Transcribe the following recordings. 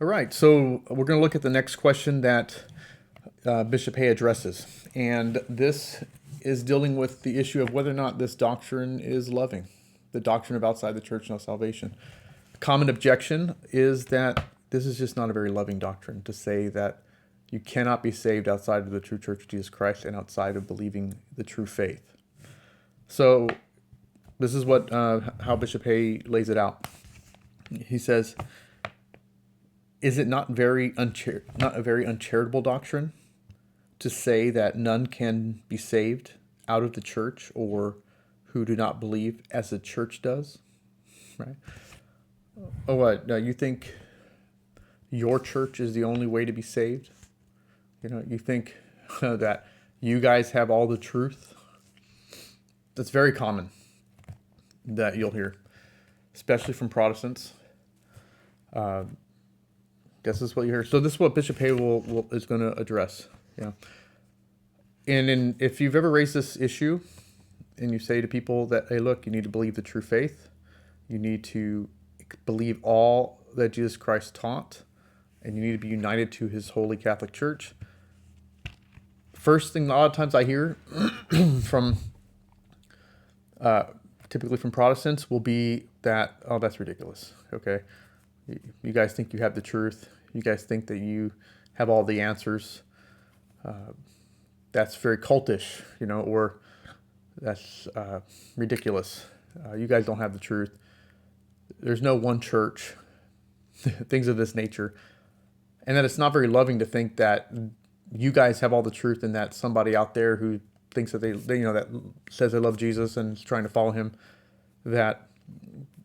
All right, so we're going to look at the next question that Bishop Hay addresses. And this is dealing with the issue of whether or not this doctrine is loving, the doctrine of outside the church, no salvation. The common objection is that this is just not a very loving doctrine to say that you cannot be saved outside of the true church of Jesus Christ and outside of believing the true faith. So this is what how Bishop Hay lays it out. He says, is it not a very uncharitable doctrine to say that none can be saved out of the church or who do not believe as the church does? Right? Oh, what? You think your church is the only way to be saved? You think that you guys have all the truth? That's very common that you'll hear, especially from Protestants. This is what you hear. So this is what Bishop Hay is going to address. Yeah. And if you've ever raised this issue and you say to people that, hey, look, you need to believe the true faith. You need to believe all that Jesus Christ taught. And you need to be united to his holy Catholic Church. First thing a lot of times I hear from, typically from Protestants, will be that, oh, that's ridiculous. Okay. You guys think you have the truth. You guys think that you have all the answers. That's very cultish, or that's ridiculous. You guys don't have the truth. There's no one church, things of this nature. And that it's not very loving to think that you guys have all the truth and that somebody out there who thinks that they that says they love Jesus and is trying to follow him, that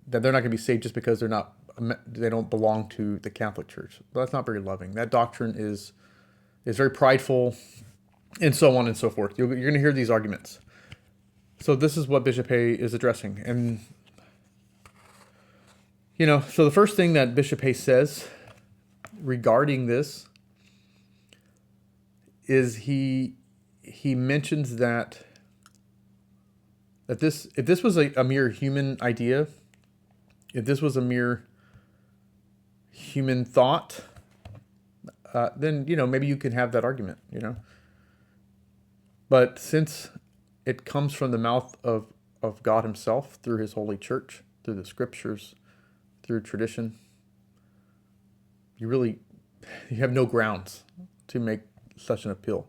they're not going to be saved just because they don't belong to the Catholic Church. But that's not very loving. That doctrine is very prideful, and so on and so forth. You're going to hear these arguments. So this is what Bishop Hay is addressing. And, so the first thing that Bishop Hay says regarding this is he mentions that if this was a mere human idea, if this was a mere human thought, then, maybe you can have that argument, But since it comes from the mouth of God himself through his holy church, through the scriptures, through tradition, you have no grounds to make such an appeal.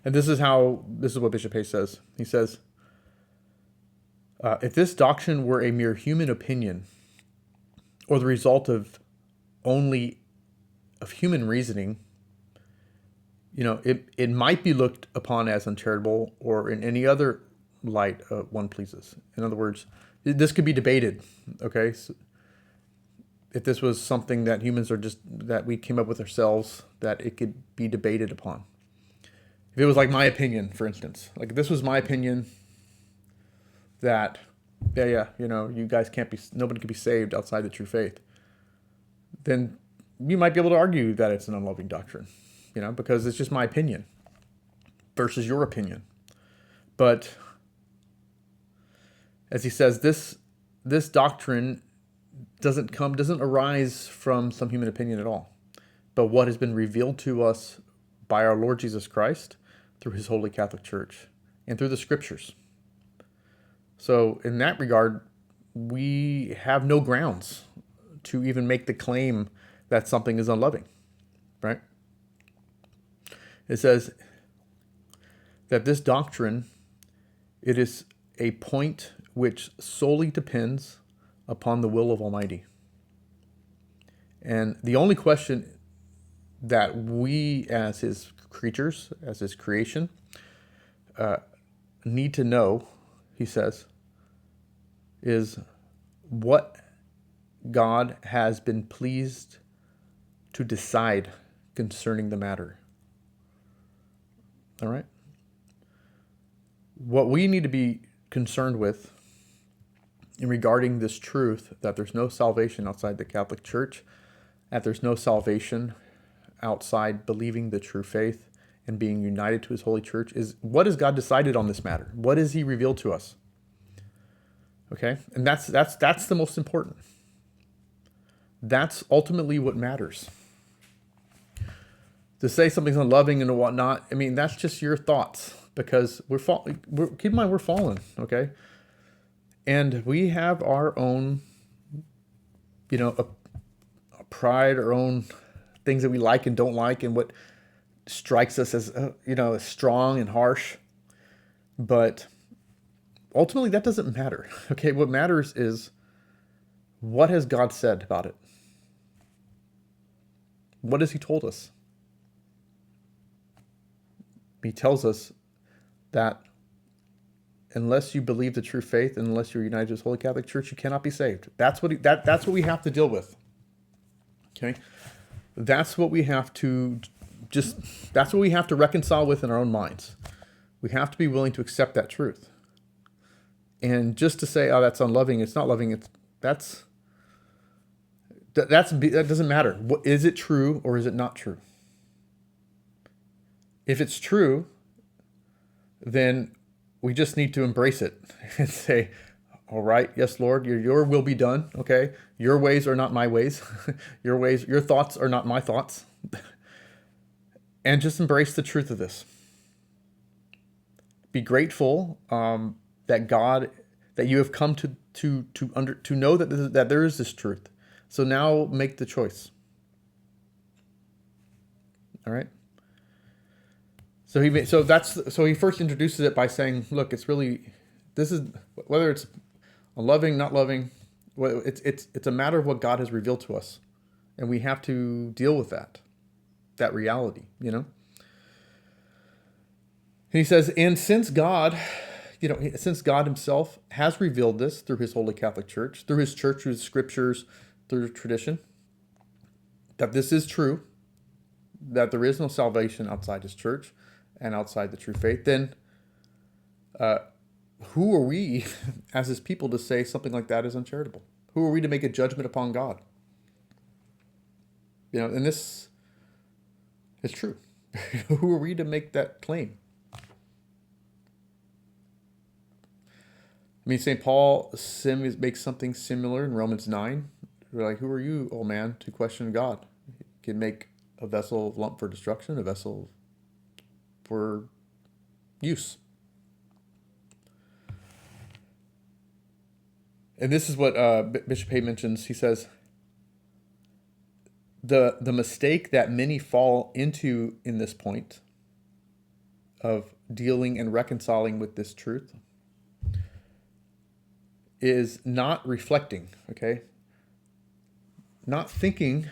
And this is what Bishop Hay says. He says, if this doctrine were a mere human opinion, or the result of human reasoning, it might be looked upon as uncharitable or in any other light one pleases. In other words, this could be debated, okay? So if this was something that humans that we came up with ourselves, that it could be debated upon. If it was like my opinion, for instance, like if this was my opinion that, you guys nobody can be saved outside the true faith, then you might be able to argue that it's an unloving doctrine, because it's just my opinion versus your opinion. But as he says, this doctrine doesn't arise from some human opinion at all, but what has been revealed to us by our Lord Jesus Christ through his holy Catholic Church and through the scriptures. So in that regard, we have no grounds to even make the claim that something is unloving, right? It says that this doctrine, it is a point which solely depends upon the will of Almighty. And the only question that we as his creatures, as his creation, need to know, he says, is what God has been pleased to decide concerning the matter. All right? What we need to be concerned with in regarding this truth that there's no salvation outside the Catholic Church, that there's no salvation outside believing the true faith and being united to his holy church, is what has God decided on this matter? What has he revealed to us? Okay? And that's the most important. That's ultimately what matters. To say something's unloving and whatnot, I mean, that's just your thoughts, because keep in mind, we're fallen, okay? And we have our own, a pride, our own things that we like and don't like, and what strikes us as, strong and harsh. But ultimately, that doesn't matter, okay? What matters is, what has God said about it? What has he told us? He tells us that unless you believe the true faith, and unless you're united to his Holy Catholic Church, you cannot be saved. That's what we have to deal with. Okay? That's what we have to reconcile with in our own minds. We have to be willing to accept that truth. And just to say, oh, that's unloving, it's not loving, that doesn't matter. Is it true or is it not true? If it's true, then we just need to embrace it and say, all right, yes, Lord, your will be done. Okay. Your ways are not my ways. Your thoughts are not my thoughts. And just embrace the truth of this. Be grateful that you have come to know that there is this truth. So now make the choice. All right. So he first introduces it by saying, look, this is, whether it's loving, not loving, it's a matter of what God has revealed to us, and we have to deal with that reality, And he says, and since God himself has revealed this through his Holy Catholic Church, through his church, through his scriptures, through tradition, that this is true, that there is no salvation outside his church and outside the true faith, then who are we as his people to say something like that is uncharitable? Who are we to make a judgment upon God? And this is true. Who are we to make that claim? I mean, St. Paul makes something similar in Romans 9. We're like, who are you, old man, to question God? You can make a vessel of lump for destruction, a vessel for use. And this is what Bishop Hay mentions. He says, the mistake that many fall into in this point of dealing and reconciling with this truth is not reflecting, okay? Not thinking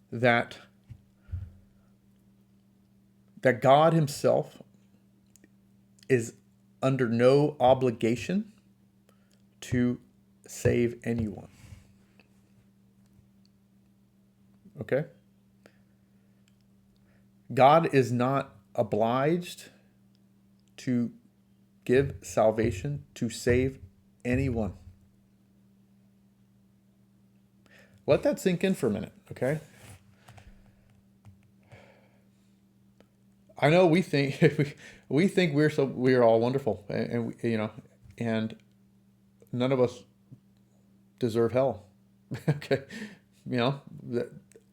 that God himself is under no obligation to save anyone. Okay? God is not obliged to give salvation to save anyone. Let that sink in for a minute, okay? I know we think we're all wonderful, and and none of us deserve hell. Okay,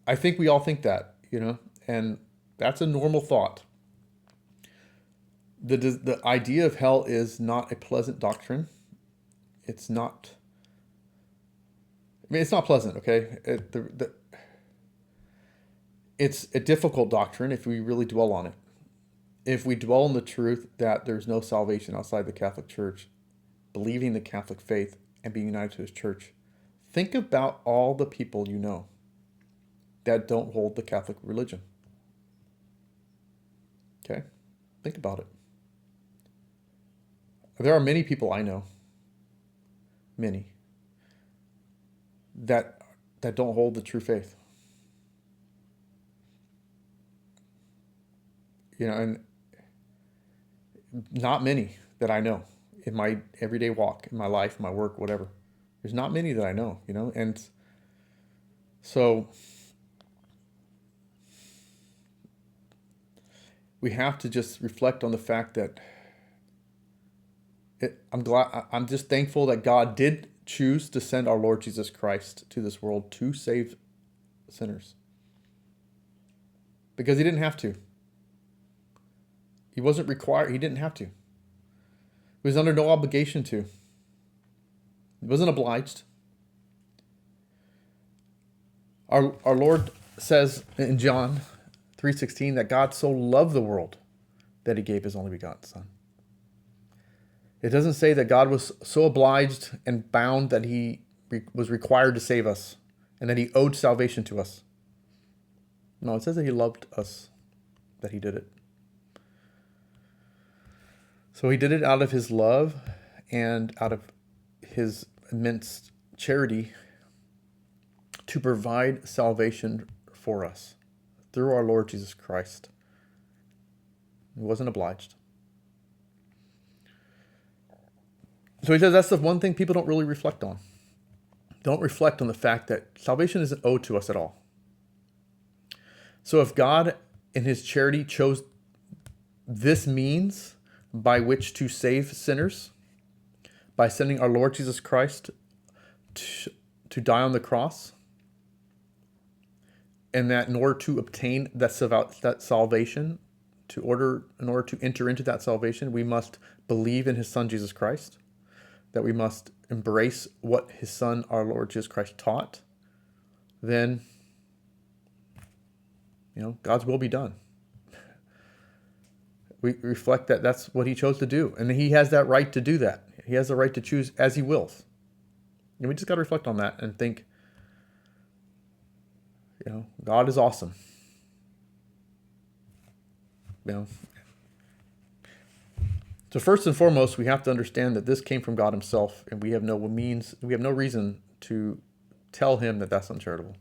I think we all think that, and that's a normal thought. The idea of hell is not a pleasant doctrine. It's not. I mean, it's not pleasant. Okay, it's a difficult doctrine if we really dwell on it. If we dwell on the truth that there's no salvation outside the Catholic Church, believing the Catholic faith and being united to his church, think about all the people you know that don't hold the Catholic religion. Okay? Think about it. There are many people I know, many, that don't hold the true faith. And not many that I know in my everyday walk, in my life, my work, whatever. There's not many that I know, and so we have to just reflect on the fact that I'm just thankful that God did choose to send our Lord Jesus Christ to this world to save sinners? Because he didn't have to. He wasn't required. He didn't have to. He was under no obligation to. He wasn't obliged. Our Lord says in John 3:16 that God so loved the world that he gave his only begotten Son. It doesn't say that God was so obliged and bound that he was required to save us and that he owed salvation to us. No, it says that he loved us, that he did it. So he did it out of his love and out of his immense charity to provide salvation for us through our Lord Jesus Christ. He wasn't obliged. So he says that's the one thing people don't really reflect on. Don't reflect on the fact that salvation isn't owed to us at all. So if God in his charity chose this means by which to save sinners, by sending our Lord Jesus Christ to die on the cross, and that in order to obtain that salvation, in order to enter into that salvation, we must believe in his Son, Jesus Christ, that we must embrace what his Son, our Lord Jesus Christ, taught, then, God's will be done. We reflect that that's what he chose to do, and he has that right to do that. He has the right to choose as he wills. And we just got to reflect on that and think, God is awesome. So first and foremost, we have to understand that this came from God himself, and we have no reason to tell him that that's uncharitable.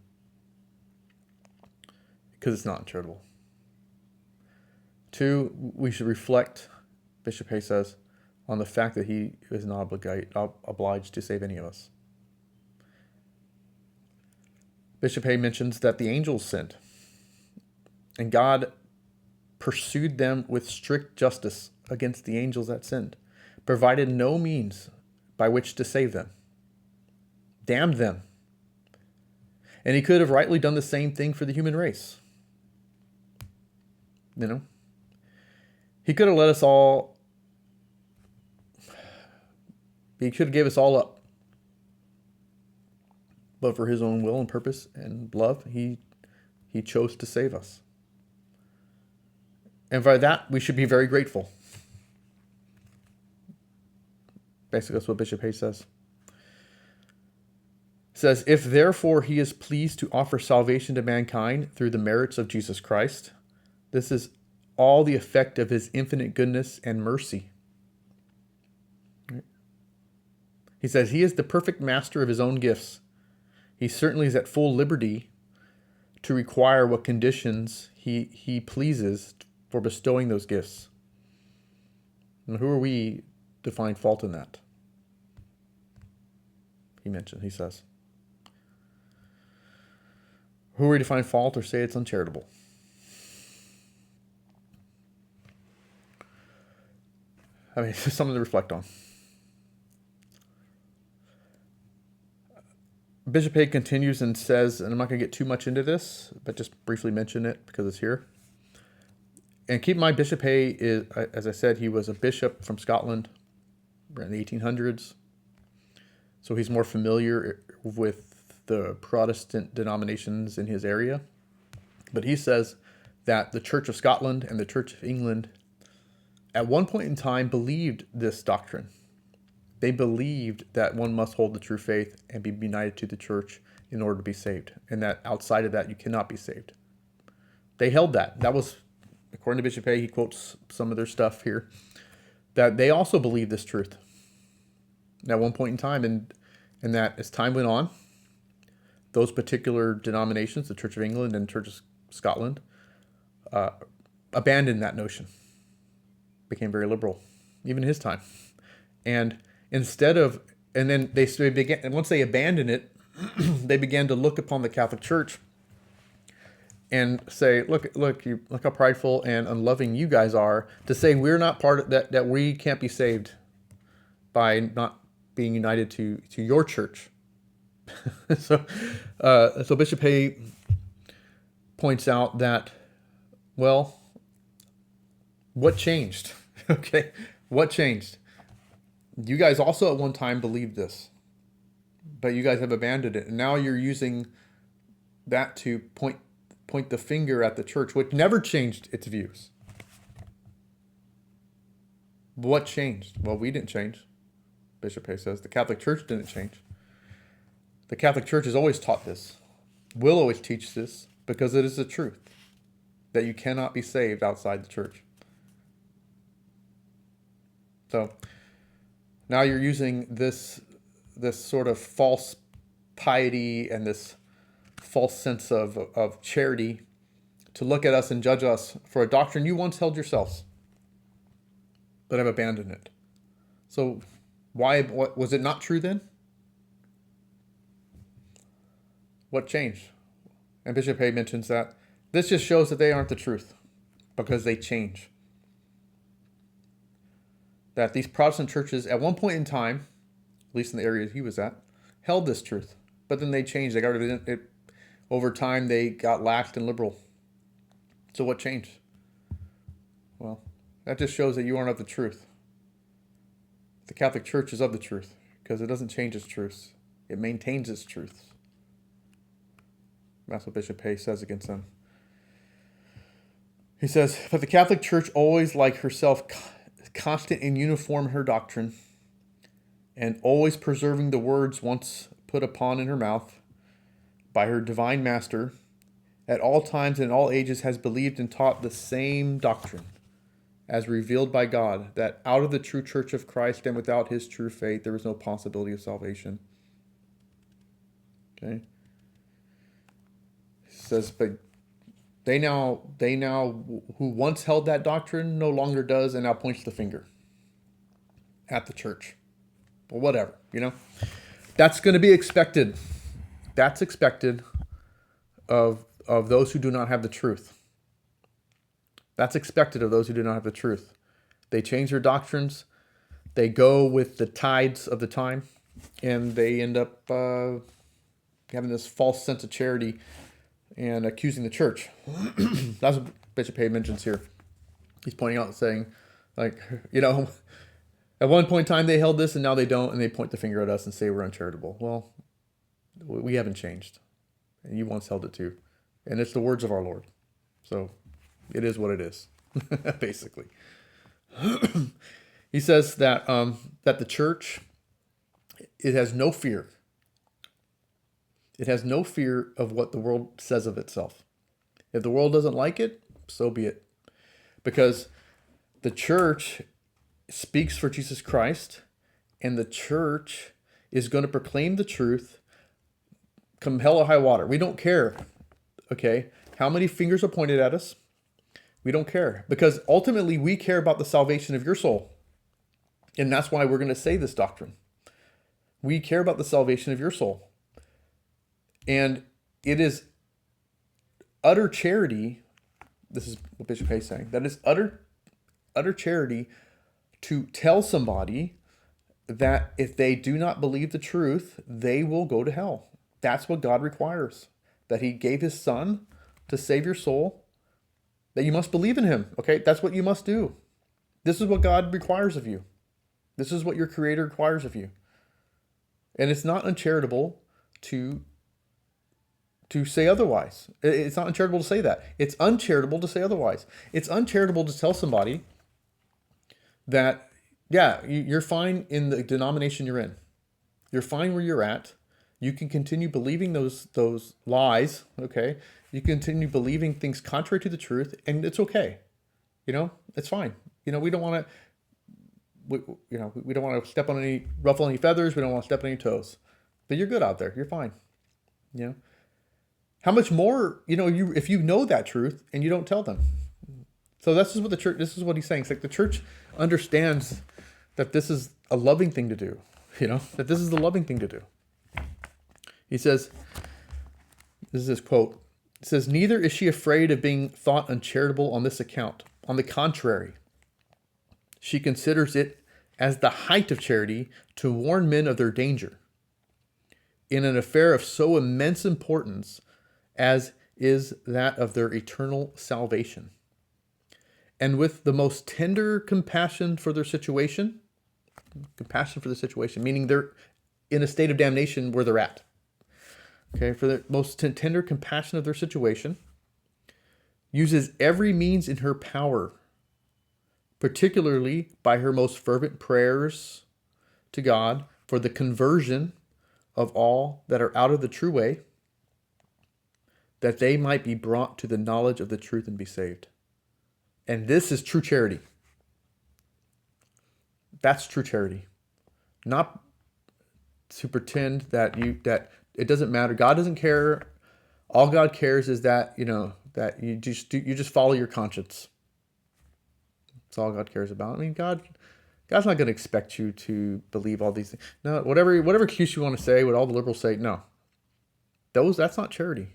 Because it's not uncharitable. 2, we should reflect, Bishop Hay says, on the fact that he is not obliged to save any of us. Bishop Hay mentions that the angels sinned, and God pursued them with strict justice against the angels that sinned, provided no means by which to save them, damned them. And he could have rightly done the same thing for the human race. He could have let us all, he could have gave us all up. But for his own will and purpose and love, he chose to save us. And by that, we should be very grateful. Basically, that's what Bishop Hay says. It says, if therefore he is pleased to offer salvation to mankind through the merits of Jesus Christ, this is all the effect of his infinite goodness and mercy. He says, he is the perfect master of his own gifts. He certainly is at full liberty to require what conditions he pleases for bestowing those gifts. And who are we to find fault in that? He says. Who are we to find fault or say it's uncharitable? It's something to reflect on. Bishop Hay continues and says, and I'm not going to get too much into this, but just briefly mention it because it's here. And keep in mind, Bishop Hay is, as I said, he was a bishop from Scotland around the 1800s. So he's more familiar with the Protestant denominations in his area. But he says that the Church of Scotland and the Church of England at one point in time believed this doctrine. They believed that one must hold the true faith and be united to the church in order to be saved, and that outside of that you cannot be saved. They held that. That was, according to Bishop Hay, he quotes some of their stuff here, that they also believed this truth at one point in time, and that as time went on, those particular denominations, the Church of England and Church of Scotland, abandoned that notion, became very liberal, even in his time. And then they began, and once they abandoned it, they began to look upon the Catholic Church and say, look how prideful and unloving you guys are to say we're not part of that we can't be saved by not being united to your church. So Bishop Hay points out that, well, what changed? Okay, what changed? You guys also at one time believed this, but you guys have abandoned it, and now you're using that to point the finger at the church, which never changed its views. What changed? Well, we didn't change. Bishop Hay says the Catholic Church didn't change. The Catholic Church has always taught this, will always teach this, because it is the truth that you cannot be saved outside the church. So now you're using this sort of false piety and this false sense of charity to look at us and judge us for a doctrine you once held yourselves, but have abandoned it. So what was it not true then? What changed? And Bishop Hay mentions that this just shows that they aren't the truth because they change. That these Protestant churches at one point in time, at least in the area he was at, held this truth, but then they changed. They got rid of it. Over time, they got laxed and liberal. So what changed? Well, that just shows that you aren't of the truth. The Catholic Church is of the truth because it doesn't change its truths. It maintains its truths. That's what Bishop Hay says against them. He says, but the Catholic Church, always like herself, constant and uniform in her doctrine, and always preserving the words once put upon in her mouth by her divine master, at all times and all ages has believed and taught the same doctrine as revealed by God, that out of the true church of Christ and without his true faith there is no possibility of salvation. Okay? He says, but they now who once held that doctrine no longer does, and now points the finger at the church. Well, whatever, That's going to be expected. That's expected of those who do not have the truth. That's expected of those who do not have the truth. They change their doctrines. They go with the tides of the time, and they end up having this false sense of charity and accusing the church. That's what Bishop Hay mentions here. He's pointing out, saying, at one point in time they held this and now they don't, and they point the finger at us and say we're uncharitable. Well, we haven't changed, and you once held it too. And it's the words of our Lord. So it is what it is, basically. He says that that the church, it has no fear. It has no fear of what the world says of itself. If the world doesn't like it, so be it. Because the church speaks for Jesus Christ, and the church is going to proclaim the truth come hell or high water. We don't care, okay, how many fingers are pointed at us. We don't care, because ultimately we care about the salvation of your soul. And that's why we're going to say this doctrine. We care about the salvation of your soul. And it is utter charity, this is what Bishop Hay is saying, that is utter charity to tell somebody that if they do not believe the truth, they will go to hell. That's what God requires, that he gave his son to save your soul, that you must believe in him. Okay, that's what you must do. This is what God requires of you. This is what your Creator requires of you. And it's not uncharitable to say otherwise. It's not uncharitable to say that. It's uncharitable to say otherwise. It's uncharitable to tell somebody that, yeah, you're fine in the denomination you're in. You're fine where you're at. You can continue believing those lies, okay? You continue believing things contrary to the truth, and it's okay. It's fine. We don't want to, we don't want to ruffle any feathers. We don't want to step on any toes. But you're good out there. You're fine. How much more, if you know that truth and you don't tell them. So this is what he's saying. It's like the church understands that this is a loving thing to do, that this is the loving thing to do. He says, this is his quote. It says, neither is she afraid of being thought uncharitable on this account. On the contrary, she considers it as the height of charity to warn men of their danger in an affair of so immense importance as is that of their eternal salvation. And with the most tender compassion for their situation, meaning they're in a state of damnation where they're at. Okay, for the most tender compassion of their situation, uses every means in her power, particularly by her most fervent prayers to God for the conversion of all that are out of the true way, that they might be brought to the knowledge of the truth and be saved. And this is true charity. That's true charity. Not to pretend that it doesn't matter. God doesn't care. All God cares is that, that you just follow your conscience. That's all God cares about. I mean, God's not going to expect you to believe all these things. No, whatever excuse you want to say, what all the liberals say, no. That's not charity.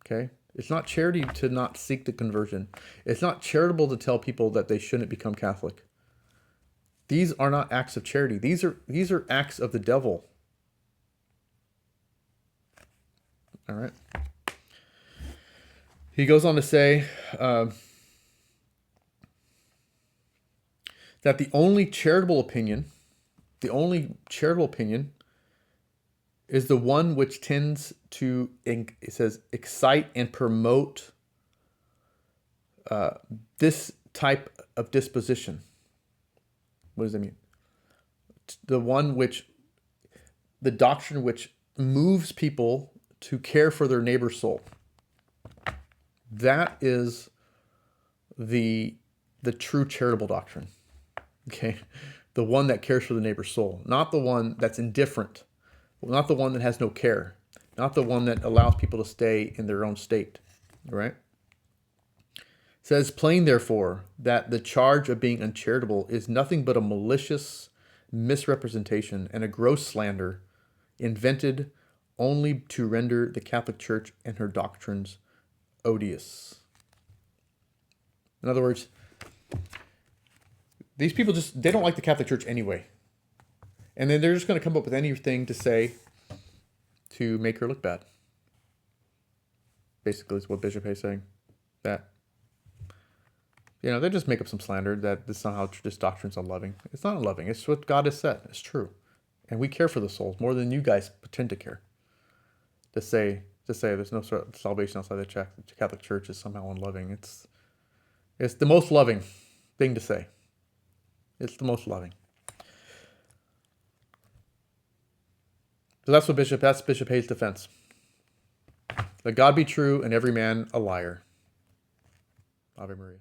Okay? It's not charity to not seek the conversion. It's not charitable to tell people that they shouldn't become Catholic. These are not acts of charity. These are acts of the devil. All right. He goes on to say that the only charitable opinion is the one which tends to, it says, excite and promote this type of disposition. What does that mean? The doctrine which moves people to care for their neighbor's soul. That is the true charitable doctrine. Okay? The one that cares for the neighbor's soul, not the one that's indifferent, not the one that has no care, not the one that allows people to stay in their own state. Right? It says, plain therefore, that the charge of being uncharitable is nothing but a malicious misrepresentation and a gross slander invented only to render the Catholic Church and her doctrines odious. In other words, these people they don't like the Catholic Church anyway. And then they're just going to come up with anything to say to make her look bad. Basically, is what Bishop Hay is saying. That, they just make up some slander that this doctrine's unloving. It's not unloving. It's what God has said. It's true. And we care for the souls more than you guys pretend to care. To say there's no salvation outside the Catholic Church is somehow unloving. It's the most loving thing to say. It's the most loving. So that's Bishop Hay's defense. Let God be true and every man a liar. Ave Maria.